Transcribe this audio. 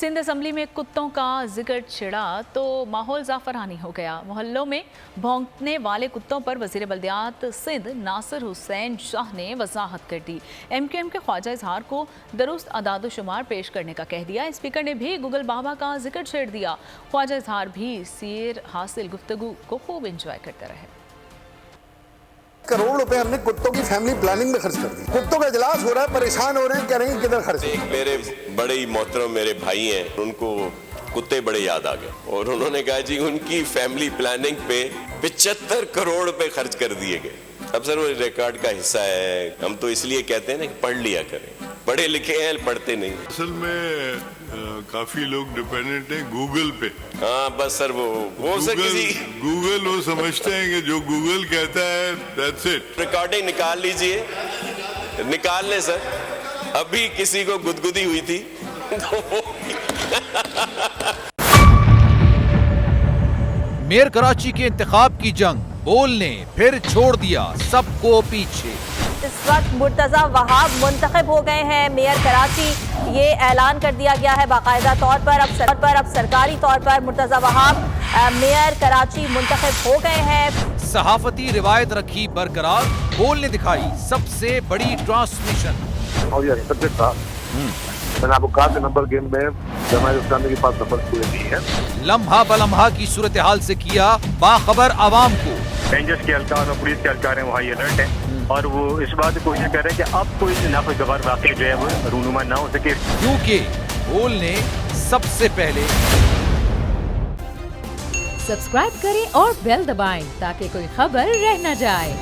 Sindh assembly में कुत्तों का जिक्र छिड़ा तो माहौल ज़ाफ़रानी हो गया। मोहल्लों में भौंकने वाले कुत्तों पर वज़ीर बल्दियात सिंध नासिर हुसैन शाह ने वज़ाहत कर दी। MQM के ख्वाजा इजहार को दुरुस्त अदाद शुमार पेश करने का कह दिया। स्पीकर ने भी गुगल बाबा का जिक्र छेड़ दिया। ख्वाजा इजहार भी सीर हासिल गुफ्तगू को खूब इंजॉय करते रहे। करोड़ रुपए हमने कुत्तों की फैमिली प्लानिंग में खर्च कर दी। कुत्तों का इजलास हो रहा है, परेशान हो रहे हैं, कह रहे हैं किधर खर्च। मेरे बड़े ही मोहतरम मेरे भाई हैं, उनको कुत्ते बड़े याद आ गए और उन्होंने कहा जी उनकी फैमिली प्लानिंग पे 75 करोड़ रुपए खर्च कर दिए गए। अब सर वो रिकॉर्ड का हिस्सा है, हम तो इसलिए कहते हैं ना कि पढ़ लिया करें, पढ़े लिखे हैं पढ़ते नहीं। असल में काफी लोग डिपेंडेंट हैं गूगल पे। हाँ बस सर वो सर किसी गूगल वो समझते हैं कि जो गूगल कहता है दैट्स इट। रिकॉर्डिंग निकाल लीजिए, निकाल लें सर। अभी किसी को गुदगुदी हुई थी मेयर कराची के इंतखाब की जंग, बोल ने फिर छोड़ दिया सबको पीछे। इस वक्त मुर्तजा वहाब मुंतखब हो गए हैं मेयर कराची। ये ऐलान कर दिया गया है बाकायदा तौर पर। अब सरकारी तौर पर मुर्तजा वहाब मेयर कराची मुंतखब हो गए हैं। सहाफती रिवायत रखी बरकरार, बोल ने दिखाई सबसे बड़ी ट्रांसमिशन। और ये सब्जेक्ट था, मैंने आपको कहा नंबर गेम में जमात इस्लामी के पास नंबर पूरे नहीं है। लम्हा बलम्हा की सूरत हाल से किया बाखबर आवाम को। रेंजर्स के एहलकार और पुलिस के एहलकार हैं, वहाँ अलर्ट है और वो इस बात की कोशिश कर रहे हैं कि अब कोई नाखुशगवार वाक़या जो है वो रूनुमा ना हो सके, क्योंकि बोल ने सबसे पहले। सब्सक्राइब करें और बेल दबाएं ताकि कोई खबर रह न जाए।